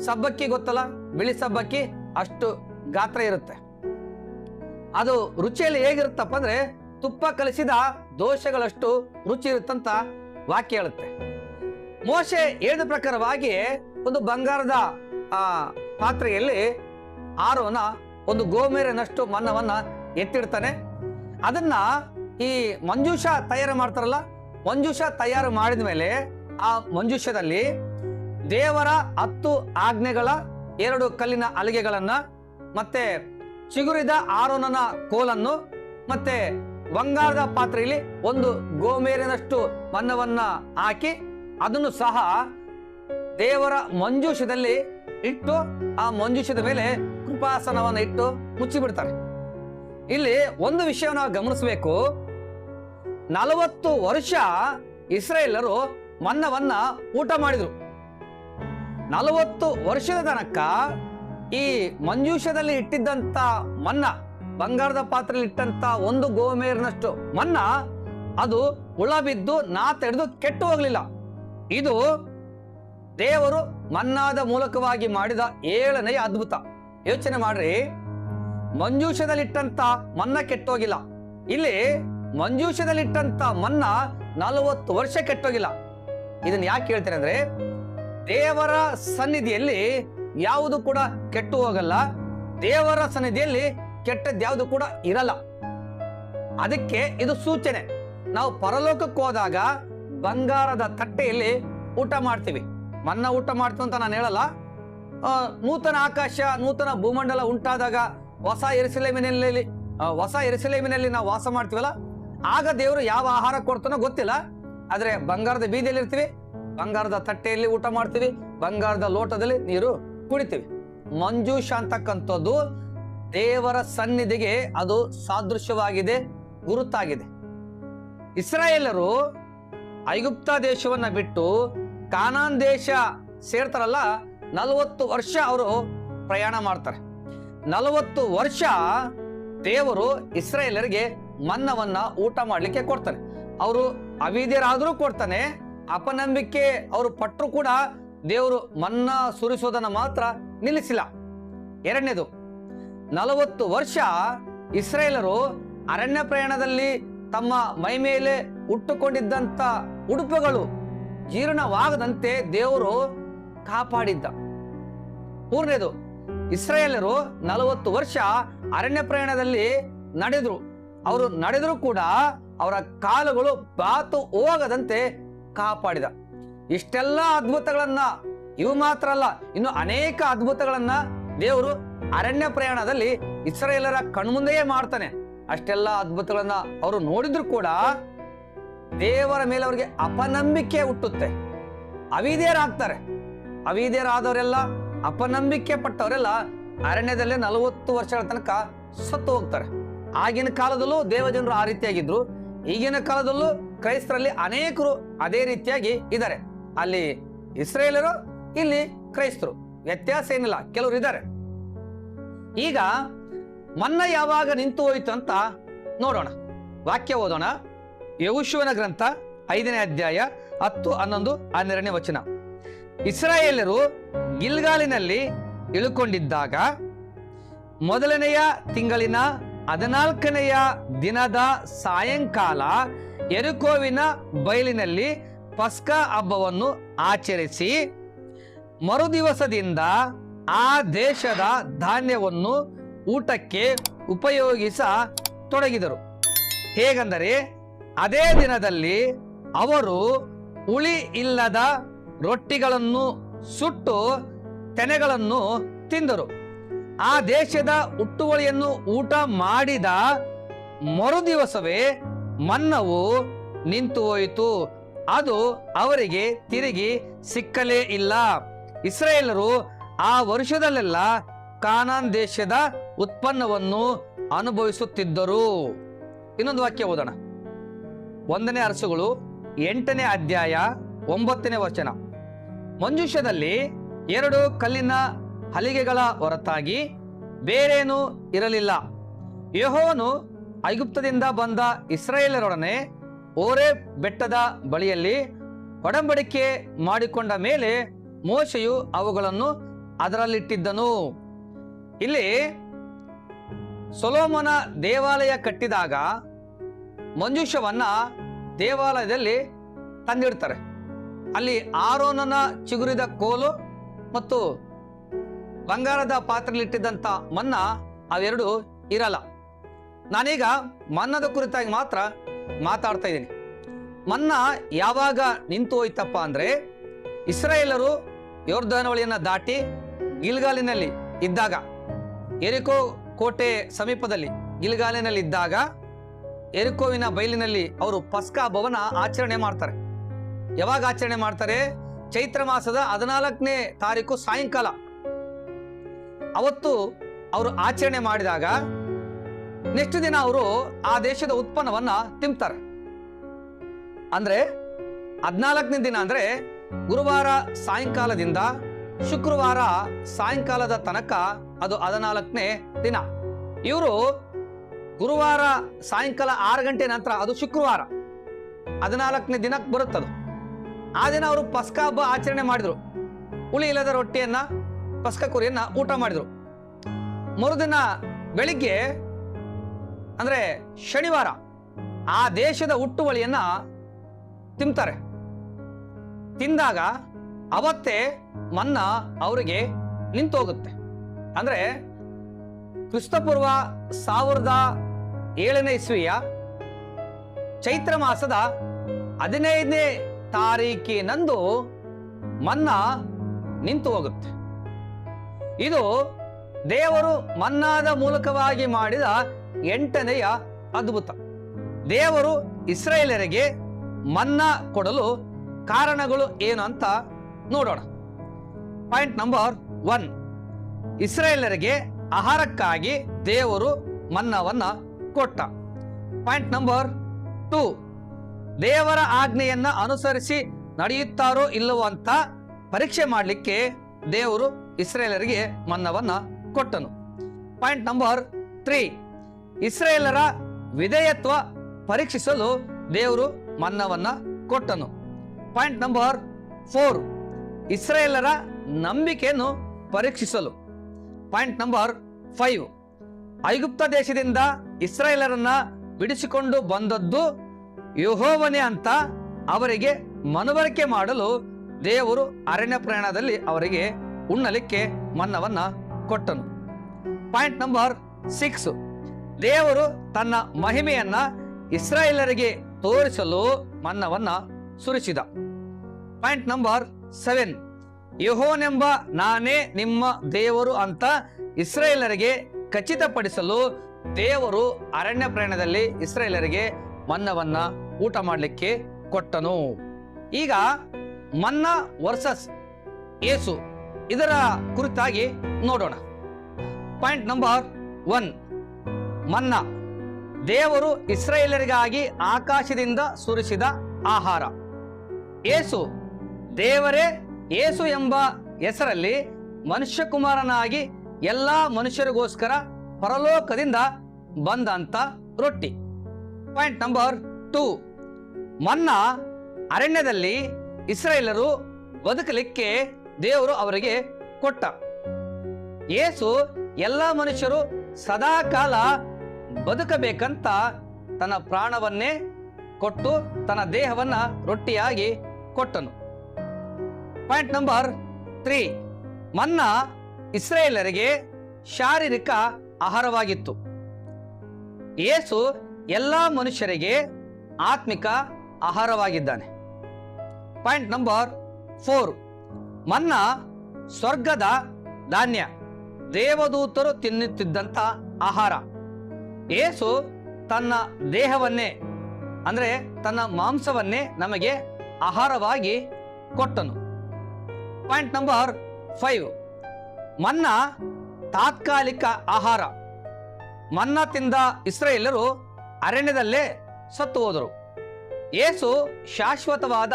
ಸಬ್ಬಕ್ಕಿ ಗೊತ್ತಲ್ಲ, ಬಿಳಿ ಸಬ್ಬಕ್ಕಿ ಅಷ್ಟು ಗಾತ್ರ ಇರುತ್ತೆ. ಅದು ರುಚಿಯಲ್ಲಿ ಹೇಗಿರುತ್ತಪ್ಪ ಅಂದ್ರೆ, ತುಪ್ಪ ಕಲಿಸಿದ ದೋಷಗಳಷ್ಟು ರುಚಿ ಇರುತ್ತಂತ ವಾಕ್ಯ ಹೇಳುತ್ತೆ. ಮೋಶೆ ಹೇಳಿದ ಪ್ರಕಾರವಾಗಿ ಒಂದು ಬಂಗಾರದ ಪಾತ್ರೆಯಲ್ಲಿ ಆರೋನ ಒಂದು ಗೋಮೇರಿನಷ್ಟು ಮನ್ನವನ್ನ ಎತ್ತಿಡ್ತಾನೆ. ಅದನ್ನ ಈ ಮಂಜೂಷ ತಯಾರು ಮಾಡ್ತಾರಲ್ಲ, ಮಂಜೂಷ ತಯಾರು ಮಾಡಿದ ಮೇಲೆ ಆ ಮಂಜೂಷದಲ್ಲಿ ದೇವರ 10 ಆಜ್ಞೆಗಳ 2 ಕಲ್ಲಿನ ಹಲಿಗೆಗಳನ್ನ, ಮತ್ತೆ ಚಿಗುರಿದ ಆರೋನನ ಕೋಲನ್ನು, ಮತ್ತೆ ಬಂಗಾರದ ಪಾತ್ರೆಯಲ್ಲಿ ಒಂದು ಗೋಮೇರಿನಷ್ಟು ಮನ್ನವನ್ನ ಹಾಕಿ ಅದನ್ನು ಸಹ ದೇವರ ಮಂಜೂಷದಲ್ಲಿ ಇಟ್ಟು ಆ ಮಂಜೂಷದ ಮೇಲೆ ಕೃಪಾಸನವನ್ನು ಇಟ್ಟು ಮುಚ್ಚಿಬಿಡ್ತಾರೆ. ಇಲ್ಲಿ ಒಂದು ವಿಷಯ ನಾವು ಗಮನಿಸಬೇಕು. 40 ವರ್ಷ ಇಸ್ರಾಯೇಲರು ಮನ್ನವನ್ನ ಊಟ ಮಾಡಿದ್ರು. 40 ವರ್ಷದ ತನಕ ಈ ಮಂಜೂಷದಲ್ಲಿ ಇಟ್ಟಿದ್ದಂತ ಮನ್ನ, ಬಂಗಾರದ ಪಾತ್ರೆಯಲ್ಲಿ ಇಟ್ಟಂತ ಒಂದು ಗೋಮೇರಿನಷ್ಟು ಮನ್ನ, ಅದು ಹುಳ ಬಿದ್ದು ನಾತ ಹಿಡಿದು ಕೆಟ್ಟು ಹೋಗ್ಲಿಲ್ಲ. ಇದು ದೇವರು ಮನ್ನಾದ ಮೂಲಕವಾಗಿ ಮಾಡಿದ 7ನೇ ಅದ್ಭುತ. ಯೋಚನೆ ಮಾಡ್ರಿ, ಮಂಜೂಷದಲ್ಲಿಟ್ಟಂತ ಮನ್ನ ಕೆಟ್ಟೋಗಿಲ್ಲ. ಇಲ್ಲಿ ಮಂಜೂಷದಲ್ಲಿಟ್ಟಂತ ಮನ್ನ 40 ವರ್ಷ ಕೆಟ್ಟೋಗಿಲ್ಲ. ಇದನ್ನ ಯಾಕೆ ಹೇಳ್ತೇನೆ ಅಂದ್ರೆ, ದೇವರ ಸನ್ನಿಧಿಯಲ್ಲಿ ಯಾವುದು ಕೂಡ ಕೆಟ್ಟು ಹೋಗಲ್ಲ. ದೇವರ ಸನ್ನಿಧಿಯಲ್ಲಿ ಕೆಟ್ಟದ್ದು ಯಾವುದು ಕೂಡ ಇರಲ್ಲ. ಅದಕ್ಕೆ ಇದು ಸೂಚನೆ. ನಾವು ಪರಲೋಕಕ್ಕೆ ಹೋದಾಗ ಬಂಗಾರದ ತಟ್ಟೆಯಲ್ಲಿ ಊಟ ಮಾಡ್ತೀವಿ. ಮನ್ನ ಊಟ ಮಾಡ್ತೀವಿ ಅಂತ ನಾನು ಹೇಳಲ್ಲ. ನೂತನ ಆಕಾಶ ನೂತನ ಭೂಮಂಡಲ ಉಂಟಾದಾಗ ಹೊಸ ಎರುಸಲೇಮಿನಲ್ಲಿ ನಾವು ವಾಸ ಮಾಡ್ತೀವಲ್ಲ, ಆಗ ದೇವರು ಯಾವ ಆಹಾರ ಕೊಡ್ತಾನೋ ಗೊತ್ತಿಲ್ಲ. ಆದ್ರೆ ಬಂಗಾರದ ಬೀದಿಯಲ್ಲಿ ಇರ್ತೀವಿ, ಬಂಗಾರದ ತಟ್ಟೆಯಲ್ಲಿ ಊಟ ಮಾಡ್ತೀವಿ, ಬಂಗಾರದ ಲೋಟದಲ್ಲಿ ನೀರು ಕುಡಿತೀವಿ. ಮಂಜೂಷ ಅಂತಕ್ಕಂಥದ್ದು ದೇವರ ಸನ್ನಿಧಿಗೆ ಅದು ಸಾದೃಶ್ಯವಾಗಿದೆ, ಗುರುತಾಗಿದೆ. ಇಸ್ರಾಯೇಲರು ಐಗುಪ್ತ ದೇಶವನ್ನ ಬಿಟ್ಟು ಕಾನಾನ್ ದೇಶ ಸೇರ್ತಾರಲ್ಲ, 40 ವರ್ಷ ಅವರು ಪ್ರಯಾಣ ಮಾಡ್ತಾರೆ. 40 ವರ್ಷ ದೇವರು ಇಸ್ರಾಯೇಲರಿಗೆ ಮನ್ನವನ್ನ ಊಟ ಮಾಡ್ಲಿಕ್ಕೆ ಕೊಡ್ತಾನೆ. ಅವರು ಅವಿದ್ಯರಾದ್ರೂ ಕೊಡ್ತಾನೆ. ಅಪನಂಬಿಕೆ ಅವರು ಪಟ್ಟರು ಕೂಡ ದೇವರು ಮನ್ನ ಸುರಿಸೋದನ್ನ ಮಾತ್ರ ನಿಲ್ಲಿಸಿಲ್ಲ. ಎರಡನೇದು, 40 ವರ್ಷ ಇಸ್ರಾಯೇಲರು ಅರಣ್ಯ ಪ್ರಯಾಣದಲ್ಲಿ ತಮ್ಮ ಮೈ ಮೇಲೆ ಉಟ್ಟುಕೊಂಡಿದ್ದಂತ ಉಡುಪುಗಳು ಜೀರ್ಣವಾಗದಂತೆ ದೇವರು ಕಾಪಾಡಿದ್ದ. ಮೂರನೇದು, ಇಸ್ರಾಯೇಲರು 40 ವರ್ಷ ಅರಣ್ಯ ಪ್ರಯಾಣದಲ್ಲಿ ನಡೆದ್ರು. ಅವರು ನಡೆದ್ರು ಕೂಡ ಅವರ ಕಾಲುಗಳು ಬಾತು ಹೋಗದಂತೆ ಕಾಪಾಡಿದ. ಇಷ್ಟೆಲ್ಲ ಅದ್ಭುತಗಳನ್ನ, ಇವು ಮಾತ್ರ ಅಲ್ಲ, ಇನ್ನು ಅನೇಕ ಅದ್ಭುತಗಳನ್ನ ದೇವರು ಅರಣ್ಯ ಪ್ರಯಾಣದಲ್ಲಿ ಇಸ್ರಾಯೇಲರ ಕಣ್ಮುಂದೆಯೇ ಮಾಡ್ತಾನೆ. ಅಷ್ಟೆಲ್ಲ ಅದ್ಭುತಗಳನ್ನ ಅವರು ನೋಡಿದ್ರು ಕೂಡ ದೇವರ ಮೇಲೆ ಅವರಿಗೆ ಅಪನಂಬಿಕೆ ಹುಟ್ಟುತ್ತೆ, ಅವಿಧೇಯರಾಗ್ತಾರೆ. ಅವಿಧೇಯರಾದವರೆಲ್ಲ, ಅಪನಂಬಿಕೆ ಪಟ್ಟವರೆಲ್ಲ ಅರಣ್ಯದಲ್ಲೇ 40 ವರ್ಷಗಳ ತನಕ ಸತ್ತು ಹೋಗ್ತಾರೆ. ಆಗಿನ ಕಾಲದಲ್ಲೂ ದೇವಜನರು ಆ ರೀತಿಯಾಗಿದ್ರು, ಈಗಿನ ಕಾಲದಲ್ಲೂ ಕ್ರೈಸ್ತರಲ್ಲಿ ಅನೇಕರು ಅದೇ ರೀತಿಯಾಗಿ ಇದ್ದಾರೆ. ಅಲ್ಲಿ ಇಸ್ರೇಲರು, ಇಲ್ಲಿ ಕ್ರೈಸ್ತರು, ವ್ಯತ್ಯಾಸ ಏನಿಲ್ಲ, ಕೆಲವರು ಇದ್ದಾರೆ. ಈಗ ಮನ್ನ ಯಾವಾಗ ನಿಂತು ಹೋಯಿತು ಅಂತ ನೋಡೋಣ. ವಾಕ್ಯ ಓದೋಣ. ಯೆಹೋಶುವನ ಗ್ರಂಥ 5ನೇ ಅಧ್ಯಾಯ 10, 11, 12ನೇ ವಚನ. ಇಸ್ರಾಯೇಲರು ಗಿಲ್ಗಾಲಿನಲ್ಲಿ ಇಳುಕೊಂಡಿದ್ದಾಗ ಮೊದಲನೆಯ ತಿಂಗಳಿನ 14ನೆಯ ದಿನದ ಸಾಯಂಕಾಲ ಯೆರಿಕೋವಿನ ಬಯಲಿನಲ್ಲಿ ಪಸ್ಕ ಹಬ್ಬವನ್ನು ಆಚರಿಸಿ ಮರುದಿವಸದಿಂದ ಆ ದೇಶದ ಧಾನ್ಯವನ್ನು ಊಟಕ್ಕೆ ಉಪಯೋಗಿಸತೊಡಗಿದರು. ಹೇಗೆಂದರೆ ಅದೇ ದಿನದಲ್ಲಿ ಅವರು ಹುಳಿ ಇಲ್ಲದ ರೊಟ್ಟಿಗಳನ್ನು ಸುಟ್ಟು ತೆನೆಗಳನ್ನು ತಿಂದರು. ಆ ದೇಶದ ಹುಟ್ಟುವಳಿಯನ್ನು ಊಟ ಮಾಡಿದ ಮರುದಿವಸವೇ ಮನ್ನವು ನಿಂತು ಹೋಯಿತು. ಅದು ಅವರಿಗೆ ತಿರುಗಿ ಸಿಕ್ಕಲೇ ಇಲ್ಲ. ಇಸ್ರಾಯೇಲರು ಆ ವರ್ಷದಲ್ಲೆಲ್ಲ ಕಾನಾನ್ ದೇಶದ ಉತ್ಪನ್ನವನ್ನು ಅನುಭವಿಸುತ್ತಿದ್ದರು. ಇನ್ನೊಂದು ವಾಕ್ಯ ಓದೋಣ. 1ನೇ ಅರಸುಗಳು 8ನೇ ಅಧ್ಯಾಯ 9ನೇ ವಚನ. ಮಂಜೂಷದಲ್ಲಿ 2 ಕಲ್ಲಿನ ಹಲಿಗೆಗಳ ಹೊರತಾಗಿ ಬೇರೇನೂ ಇರಲಿಲ್ಲ. ಯೆಹೋವನು ಐಗುಪ್ತದಿಂದ ಬಂದ ಇಸ್ರಾಯೇಲರೊಡನೆ ಹೋರೇಬ್ ಬೆಟ್ಟದ ಬಳಿಯಲ್ಲಿ ಒಡಂಬಡಿಕೆ ಮಾಡಿಕೊಂಡ ಮೇಲೆ ಮೋಶೆಯು ಅವುಗಳನ್ನು ಅದರಲ್ಲಿಟ್ಟಿದ್ದನು. ಇಲ್ಲಿ ಸೊಲೊಮೋನ ದೇವಾಲಯ ಕಟ್ಟಿದಾಗ ಮಂಜೂಷವನ್ನ ದೇವಾಲಯದಲ್ಲಿ ತಂದಿಡ್ತಾರೆ. ಅಲ್ಲಿ ಆರೋನನ ಚಿಗುರಿದ ಕೋಲು ಮತ್ತು ಬಂಗಾರದ ಪಾತ್ರೆಯಲ್ಲಿಟ್ಟಿದ್ದಂಥ ಮನ್ನ ಅವೆರಡು ಇರಲ್ಲ. ನಾನೀಗ ಮನ್ನದ ಕುರಿತಾಗಿ ಮಾತ್ರ ಮಾತಾಡ್ತಾ ಇದ್ದೀನಿ. ಮನ್ನ ಯಾವಾಗ ನಿಂತು ಹೋಯ್ತಪ್ಪ ಅಂದ್ರೆ, ಇಸ್ರಾಯೇಲರು ಯೊರ್ದಾನ್ ಹೊಳೆಯನ್ನ ದಾಟಿ ಗಿಲ್ಗಾಲಿನಲ್ಲಿ ಇದ್ದಾಗ, ಯೆರಿಕೋ ಕೋಟೆ ಸಮೀಪದಲ್ಲಿ ಗಿಲ್ಗಾಲಿನಲ್ಲಿ ಇದ್ದಾಗ, ಯೆರಿಕೋವಿನ ಬಯಲಿನಲ್ಲಿ ಅವರು ಪಸ್ಕ ಹಬ್ಬವನ್ನ ಆಚರಣೆ ಮಾಡ್ತಾರೆ. ಯಾವಾಗ ಆಚರಣೆ ಮಾಡ್ತಾರೆ? ಚೈತ್ರ ಮಾಸದ 14ನೇ ತಾರೀಕು ಸಾಯಂಕಾಲ. ಅವತ್ತು ಅವರು ಆಚರಣೆ ಮಾಡಿದಾಗ ನೆಕ್ಸ್ಟ್ ದಿನ ಅವರು ಆ ದೇಶದ ಉತ್ಪನ್ನವನ್ನ ತಿಂತಾರೆ. ಅಂದ್ರೆ 14ನೇ ದಿನ ಅಂದ್ರೆ ಗುರುವಾರ ಸಾಯಂಕಾಲದಿಂದ ಶುಕ್ರವಾರ ಸಾಯಂಕಾಲದ ತನಕ ಅದು 14ನೇ ದಿನ. ಇವರು ಗುರುವಾರ ಸಾಯಂಕಾಲ 6 ಗಂಟೆ ನಂತರ ಅದು ಶುಕ್ರವಾರ 14ನೇ ದಿನಕ್ಕೆ ಬರುತ್ತದು. ಆ ದಿನ ಅವರು ಪಸ್ಕ ಹಬ್ಬ ಆಚರಣೆ ಮಾಡಿದ್ರು. ಹುಳಿ ಇಲ್ಲದ ರೊಟ್ಟಿಯನ್ನ, ಪಸ್ಕ ಕುರಿಯನ್ನ ಊಟ ಮಾಡಿದ್ರು. ಮರುದಿನ ಬೆಳಿಗ್ಗೆ ಅಂದ್ರೆ ಶನಿವಾರ ಆ ದೇಶದ ಹುಟ್ಟುವಳಿಯನ್ನ ತಿಂತಾರೆ. ತಿಂದಾಗ ಅವತ್ತೇ ಮನ್ನಾ ಅವರಿಗೆ ನಿಂತೋಗುತ್ತೆ. ಅಂದ್ರೆ ಕ್ರಿಸ್ತಪೂರ್ವ 1007ನೇ ಇಸ್ವಿಯ ಚೈತ್ರ ಮಾಸದ 15ನೇ ತಾರೀಕಿನಂದು ಮನ್ನಾ ನಿಂತು ಹೋಗುತ್ತೆ. ಇದು ದೇವರು ಮನ್ನಾದ ಮೂಲಕವಾಗಿ ಮಾಡಿದ 8ನೆಯ ಅದ್ಭುತ. ದೇವರು ಇಸ್ರಾಯೇಲರಿಗೆ ಮನ್ನಾ ಕೊಡಲು ಕಾರಣಗಳು ಏನು ಅಂತ ನೋಡೋಣ. ಪಾಯಿಂಟ್ ನಂಬರ್ 1, ಇಸ್ರಾಯೇಲರಿಗೆ ಆಹಾರಕ್ಕಾಗಿ ದೇವರು ಮನ್ನಾವನ್ನ ಕೊಟ್ಟ. ಪಾಯಿಂಟ್ ನಂಬರ್ 2, ದೇವರ ಆಜ್ಞೆಯನ್ನ ಅನುಸರಿಸಿ ನಡೆಯುತ್ತಾರೋ ಇಲ್ಲವೋ ಅಂತ ಪರೀಕ್ಷೆ ಮಾಡಲಿಕ್ಕೆ ದೇವರು ಇಸ್ರಾಯೇಲರಿಗೆ ಮನ್ನವನ್ನ ಕೊಟ್ಟನು. ಪಾಯಿಂಟ್ ನಂಬರ್ 3, ಇಸ್ರಾಯೇಲರ ವಿಧೇಯತ್ವ ಪರೀಕ್ಷಿಸಲು ದೇವರು ಮನ್ನವನ್ನ ಕೊಟ್ಟನು. ಪಾಯಿಂಟ್ ನಂಬರ್ 4, ಇಸ್ರಾಯೇಲರ ನಂಬಿಕೆಯನ್ನು ಪರೀಕ್ಷಿಸಲು. ಪಾಯಿಂಟ್ ನಂಬರ್ 5, ಐಗುಪ್ತ ದೇಶದಿಂದ ಇಸ್ರಾಯೇಲರನ್ನ ಬಿಡಿಸಿಕೊಂಡು ಬಂದದ್ದು ಯೆಹೋವನೇ ಅಂತ ಅವರಿಗೆ ಮನವರಿಕೆ ಮಾಡಲು ದೇವರು ಅರಣ್ಯ ಪ್ರಯಾಣದಲ್ಲಿ ಅವರಿಗೆ ಉಣ್ಣಲಿಕ್ಕೆ ಮನ್ನವನ್ನ ಕೊಟ್ಟನು. ಪಾಯಿಂಟ್ ನಂಬರ್ 6, ದೇವರು ತನ್ನ ಮಹಿಮೆಯನ್ನ ಇಸ್ರಾಯೇಲರಿಗೆ ತೋರಿಸಲು ಮನ್ನವನ್ನ ಸುರಿಸಿದ. ಪಾಯಿಂಟ್ ನಂಬರ್ 7, ಯೆಹೋವನೆಂಬ ನಾನೇ ನಿಮ್ಮ ದೇವರು ಅಂತ ಇಸ್ರಾಯೇಲರಿಗೆ ಖಚಿತಪಡಿಸಲು ದೇವರು ಅರಣ್ಯ ಪ್ರಯಾಣದಲ್ಲಿ ಇಸ್ರಾಯೇಲರಿಗೆ ಮನ್ನವನ್ನ ಊಟ ಮಾಡಲಿಕ್ಕೆ ಕೊಟ್ಟನು. ಈಗ ಮನ್ನಾ ವರ್ಸಸ್ ಯೇಸು ಇದರ ಕುರಿತಾಗಿ ನೋಡೋಣ. ಪಾಯಿಂಟ್ ನಂಬರ್ 1, ಮನ್ನಾ ದೇವರು ಇಸ್ರಾಯೇಲರಿಗಾಗಿ ಆಕಾಶದಿಂದ ಸುರಿಸಿದ ಆಹಾರ. ಯೇಸು ದೇವರೇ ಯೇಸು ಎಂಬ ಹೆಸರಲ್ಲಿ ಮನುಷ್ಯ ಕುಮಾರನಾಗಿ ಎಲ್ಲಾ ಮನುಷ್ಯರಿಗೋಸ್ಕರ ಪರಲೋಕದಿಂದ ಬಂದಂತ ರೊಟ್ಟಿ. ಪಾಯಿಂಟ್ ನಂಬರ್ 2, ಮನ್ನಾ ಅರಣ್ಯದಲ್ಲಿ ಇಸ್ರಾಯೇಲರು ಬದುಕಲಿಕ್ಕೆ ದೇವರು ಅವರಿಗೆ ಕೊಟ್ಟ. ಯೇಸು ಎಲ್ಲ ಮನುಷ್ಯರು ಸದಾ ಕಾಲ ಬದುಕಬೇಕಂತ ತನ್ನ ಪ್ರಾಣವನ್ನೇ ಕೊಟ್ಟು ತನ್ನ ದೇಹವನ್ನ ರೊಟ್ಟಿಯಾಗಿ ಕೊಟ್ಟನು. ಪಾಯಿಂಟ್ ನಂಬರ್ 3, ಮನ್ನಾ ಇಸ್ರಾಯೇಲರಿಗೆ ಶಾರೀರಿಕ ಆಹಾರವಾಗಿತ್ತು. ಯೇಸು ಎಲ್ಲ ಮನುಷ್ಯರಿಗೆ ಆತ್ಮಿಕ ಆಹಾರವಾಗಿದ್ದಾನೆ. ಪಾಯಿಂಟ್ ನಂಬರ್ 4, ಮನ್ನಾ ಸ್ವರ್ಗದ ಧಾನ್ಯ, ದೇವದೂತರು ತಿನ್ನುತ್ತಿದ್ದಂತ ಆಹಾರ. ಯೇಸು ತನ್ನ ದೇಹವನ್ನೇ ಅಂದ್ರೆ ತನ್ನ ಮಾಂಸವನ್ನೇ ನಮಗೆ ಆಹಾರವಾಗಿ ಕೊಟ್ಟನು. ಪಾಯಿಂಟ್ ನಂಬರ್ 5, ಮನ್ನಾ ತಾತ್ಕಾಲಿಕ ಆಹಾರ. ಮನ್ನಾ ತಿಂದ ಇಸ್ರಾಯೇಲರು ಅರಣ್ಯದಲ್ಲೇ ಸತ್ತು ಹೋದರು. ಯೇಸು ಶಾಶ್ವತವಾದ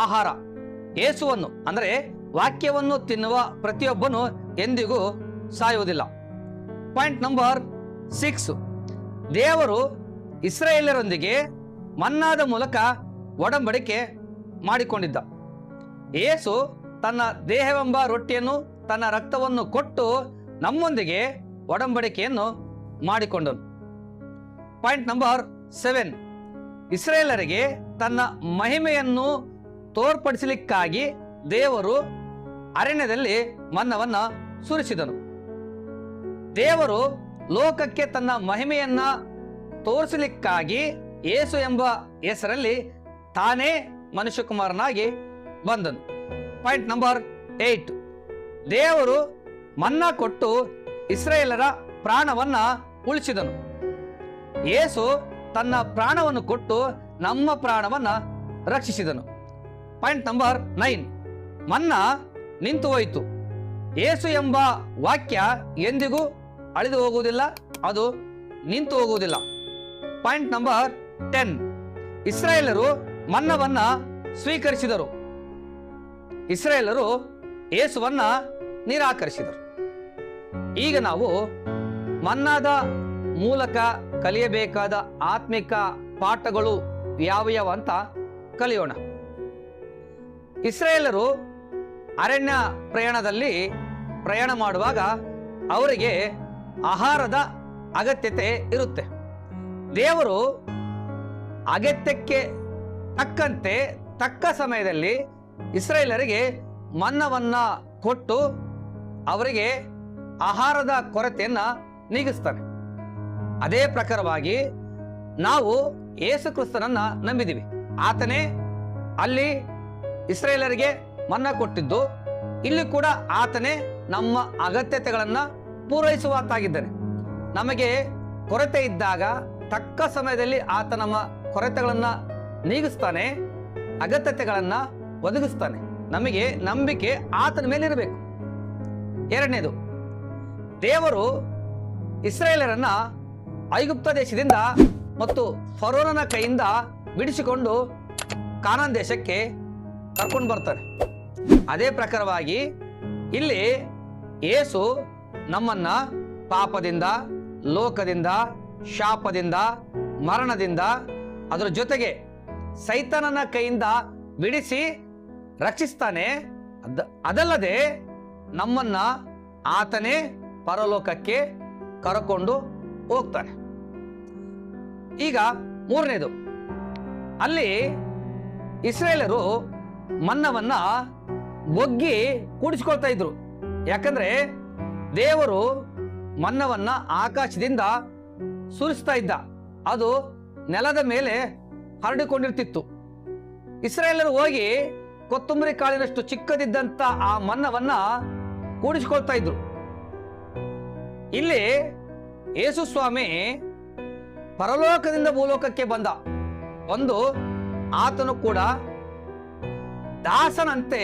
ಆಹಾರ. ಯೇಸುವನ್ನು ಅಂದರೆ ವಾಕ್ಯವನ್ನು ತಿನ್ನುವ ಪ್ರತಿಯೊಬ್ಬನು ಎಂದಿಗೂ ಸಾಯುವುದಿಲ್ಲ. ಪಾಯಿಂಟ್ ನಂಬರ್ 6, ದೇವರು ಇಸ್ರಾಯೇಲರೊಂದಿಗೆ ಮನ್ನಾದ ಮೂಲಕ ಒಡಂಬಡಿಕೆ ಮಾಡಿಕೊಂಡಿದ್ದ. ಯೇಸು ತನ್ನ ದೇಹವೆಂಬ ರೊಟ್ಟಿಯನ್ನು ತನ್ನ ರಕ್ತವನ್ನು ಕೊಟ್ಟು ನಮ್ಮೊಂದಿಗೆ ಒಡಂಬಡಿಕೆಯನ್ನು ಮಾಡಿಕೊಂಡನು. ಪಾಯಿಂಟ್ ನಂಬರ್ 7, ಇಸ್ರಾಯೇಲರಿಗೆ ತನ್ನ ಮಹಿಮೆಯನ್ನು ತೋರ್ಪಡಿಸಲಿಕ್ಕಾಗಿ ದೇವರು ಅರಣ್ಯದಲ್ಲಿ ಮನ್ನವನ್ನ ಸುರಿಸಿದನು. ದೇವರು ಲೋಕಕ್ಕೆ ತನ್ನ ಮಹಿಮೆಯನ್ನ ತೋರಿಸಲಿಕ್ಕಾಗಿ ಯೇಸು ಎಂಬ ಹೆಸರಲ್ಲಿ ತಾನೇ ಮನುಷ್ಯಕುಮಾರನಾಗಿ ಬಂದನು. ಪಾಯಿಂಟ್ ನಂಬರ್ 8, ದೇವರು ಮನ್ನಾ ಕೊಟ್ಟು ಇಸ್ರಾಯೇಲರ ಪ್ರಾಣವನ್ನ ಉಳಿಸಿದನು. ಯೇಸು ತನ್ನ ಪ್ರಾಣವನ್ನು ಕೊಟ್ಟು ನಮ್ಮ ಪ್ರಾಣವನ್ನ ರಕ್ಷಿಸಿದನು. ಪಾಯಿಂಟ್ ನಂಬರ್ 9, ಮನ್ನಾ ನಿಂತು ಹೋಯಿತು. ಯೇಸು ಎಂಬ ವಾಕ್ಯ ಎಂದಿಗೂ ಅಳಿದು ಹೋಗುವುದಿಲ್ಲ, ಅದು ನಿಂತು ಹೋಗುವುದಿಲ್ಲ. ಪಾಯಿಂಟ್ ನಂಬರ್ 10, ಇಸ್ರಾಯೇಲರು ಮನ್ನವನ್ನ ಸ್ವೀಕರಿಸಿದರು. ಇಸ್ರಾಯೇಲರು ಯೇಸುವನ್ನ ನಿರಾಕರಿಸಿದರು. ಈಗ ನಾವು ಮನ್ನಾದ ಮೂಲಕ ಕಲಿಯಬೇಕಾದ ಆತ್ಮಿಕ ಪಾಠಗಳು ಯಾವ್ಯಾವ ಅಂತ ಕಲಿಯೋಣ. ಇಸ್ರಾಯೇಲರು ಅರಣ್ಯ ಪ್ರಯಾಣದಲ್ಲಿ ಪ್ರಯಾಣ ಮಾಡುವಾಗ ಅವರಿಗೆ ಆಹಾರದ ಅಗತ್ಯತೆ ಇರುತ್ತೆ. ದೇವರು ಅಗತ್ಯಕ್ಕೆ ತಕ್ಕಂತೆ ತಕ್ಕ ಸಮಯದಲ್ಲಿ ಇಸ್ರಾಯೇಲರಿಗೆ ಮನ್ನವನ್ನ ಕೊಟ್ಟು ಅವರಿಗೆ ಆಹಾರದ ಕೊರತೆಯನ್ನ ನೀಗಿಸ್ತಾನೆ. ಅದೇ ಪ್ರಕಾರವಾಗಿ ನಾವು ಯೇಸು ಕ್ರಿಸ್ತನನ್ನ ನಂಬಿದೀವಿ. ಆತನೇ ಅಲ್ಲಿ ಇಸ್ರಾಯೇಲರಿಗೆ ಮನ್ನಾ ಕೊಟ್ಟಿದ್ದು, ಇಲ್ಲಿ ಕೂಡ ಆತನೇ ನಮ್ಮ ಅಗತ್ಯತೆಗಳನ್ನ ಪೂರೈಸುವಾತಾಗಿದ್ದಾನೆ. ನಮಗೆ ಕೊರತೆ ಇದ್ದಾಗ ತಕ್ಕ ಸಮಯದಲ್ಲಿ ಆತ ನಮ್ಮ ಕೊರತೆಗಳನ್ನ ನೀಗಿಸ್ತಾನೆ, ಅಗತ್ಯತೆಗಳನ್ನ ಒದಗಿಸ್ತಾನೆ. ನಮಗೆ ನಂಬಿಕೆ ಆತನ ಮೇಲಿರಬೇಕು. ಎರಡನೇದು, ದೇವರು ಇಸ್ರಾಯೇಲರನ್ನ ಐಗುಪ್ತ ದೇಶದಿಂದ ಮತ್ತು ಫರೋನನ ಕೈಯಿಂದ ಬಿಡಿಸಿಕೊಂಡು ಕಾನಾನ್ ದೇಶಕ್ಕೆ ಕರ್ಕೊಂಡು ಬರ್ತಾನೆ. ಅದೇ ಪ್ರಕಾರವಾಗಿ ಇಲ್ಲಿ ಯೇಸು ನಮ್ಮನ್ನ ಪಾಪದಿಂದ, ಲೋಕದಿಂದ, ಶಾಪದಿಂದ, ಮರಣದಿಂದ, ಅದರ ಜೊತೆಗೆ ಸೈತಾನನ ಕೈಯಿಂದ ಬಿಡಿಸಿ ರಕ್ಷಿಸ್ತಾನೆ. ಅದಲ್ಲದೆ ನಮ್ಮನ್ನ ಆತನೇ ಪರಲೋಕಕ್ಕೆ ಕರಕೊಂಡು ಹೋಗ್ತಾನೆ. ಈಗ ಮೂರನೇದು, ಅಲ್ಲಿ ಇಸ್ರಾಯೇಲರು ಮನ್ನವನ್ನ ಬೊಗ್ಗಿ ಕೂಡಿಸ್ಕೊಳ್ತಾ ಇದ್ರು. ಯಾಕಂದ್ರೆ ದೇವರು ಮನ್ನವನ್ನ ಆಕಾಶದಿಂದ ಸುರಿಸ್ತಾ ಇದ್ದ, ಅದು ನೆಲದ ಮೇಲೆ ಹರಡಿಕೊಂಡಿರ್ತಿತ್ತು. ಇಸ್ರಾಯೇಲರು ಹೋಗಿ ಕೊತ್ತಂಬರಿ ಕಾಳಿನಷ್ಟು ಚಿಕ್ಕದಿದ್ದಂತ ಆ ಮನ್ನವನ್ನ ಕೂಡಿಸ್ಕೊಳ್ತಾ ಇದ್ರು. ಇಲ್ಲಿ ಯೇಸು ಸ್ವಾಮಿ ಪರಲೋಕದಿಂದ ಭೂಲೋಕಕ್ಕೆ ಬಂದು ಆತನು ಕೂಡ ದಾಸನಂತೆ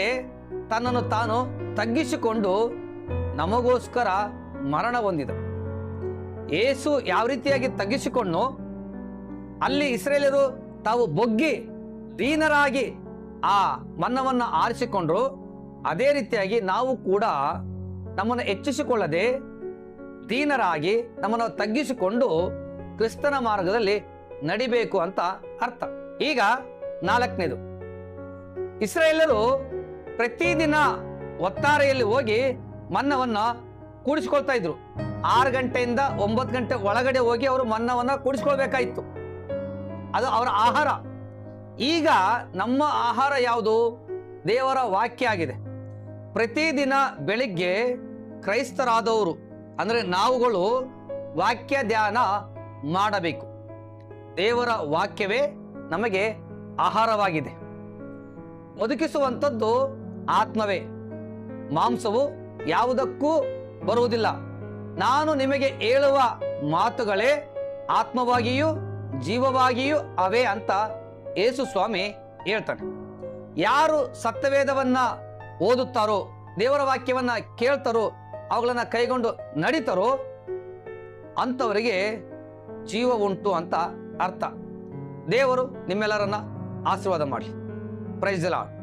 ತನ್ನನ್ನು ತಾನು ತಗ್ಗಿಸಿಕೊಂಡು ನಮಗೋಸ್ಕರ ಮರಣ ಹೊಂದಿದ. ಯೇಸು ಯಾವ ರೀತಿಯಾಗಿ ತಗ್ಗಿಸಿಕೊಂಡು ಅಲ್ಲಿ ಇಸ್ರಾಯೇಲರು ತಾವು ಬೊಗ್ಗಿ ದೀನರಾಗಿ ಆ ಮನ್ನವನ್ನ ಆರಿಸಿಕೊಂಡ್ರು, ಅದೇ ರೀತಿಯಾಗಿ ನಾವು ಕೂಡ ನಮ್ಮನ್ನು ಹೆಚ್ಚಿಸಿಕೊಳ್ಳದೆ ದೀನರಾಗಿ ನಮ್ಮನ್ನು ತಗ್ಗಿಸಿಕೊಂಡು ಕ್ರಿಸ್ತನ ಮಾರ್ಗದಲ್ಲಿ ನಡಿಬೇಕು ಅಂತ ಅರ್ಥ. ಈಗ ನಾಲ್ಕನೇದು, ಇಸ್ರಾಯೇಲರು ಪ್ರತಿದಿನ ಒತ್ತಾರೆಯಲ್ಲಿ ಹೋಗಿ ಮನ್ನವನ್ನ ಕೂಡಿಸ್ಕೊಳ್ತಾ ಇದ್ರು. 6 ಗಂಟೆಯಿಂದ 9 ಗಂಟೆ ಒಳಗಡೆ ಹೋಗಿ ಅವರು ಮನ್ನವನ್ನ ಕೂಡಿಸ್ಕೊಳ್ಬೇಕಾಯಿತು. ಅದು ಅವರ ಆಹಾರ. ಈಗ ನಮ್ಮ ಆಹಾರ ಯಾವುದು? ದೇವರ ವಾಕ್ಯ ಆಗಿದೆ. ಪ್ರತಿದಿನ ಬೆಳಿಗ್ಗೆ ಕ್ರೈಸ್ತರಾದವರು ಅಂದ್ರೆ ನಾವುಗಳು ವಾಕ್ಯ ಧ್ಯಾನ ಮಾಡಬೇಕು. ದೇವರ ವಾಕ್ಯವೇ ನಮಗೆ ಆಹಾರವಾಗಿದೆ. ಬದುಕಿಸುವಂಥದ್ದು ಆತ್ಮವೇ, ಮಾಂಸವು ಯಾವುದಕ್ಕೂ ಬರುವುದಿಲ್ಲ. ನಾನು ನಿಮಗೆ ಹೇಳುವ ಮಾತುಗಳೇ ಆತ್ಮವಾಗಿಯೂ ಜೀವವಾಗಿಯೂ ಅವೇ ಅಂತ ಯೇಸು ಸ್ವಾಮಿ ಹೇಳ್ತಾನೆ. ಯಾರು ಸತ್ಯವೇದವನ್ನ ಓದುತ್ತಾರೋ, ದೇವರ ವಾಕ್ಯವನ್ನ ಕೇಳ್ತಾರೋ, ಅವುಗಳನ್ನ ಕೈಗೊಂಡು ನಡೀತಾರೋ ಅಂಥವರಿಗೆ ಜೀವ ಉಂಟು ಅಂತ ಅರ್ಥ. ದೇವರು ನಿಮ್ಮೆಲ್ಲರನ್ನ ಆಶೀರ್ವಾದ ಮಾಡಲಿ. Praise the lord.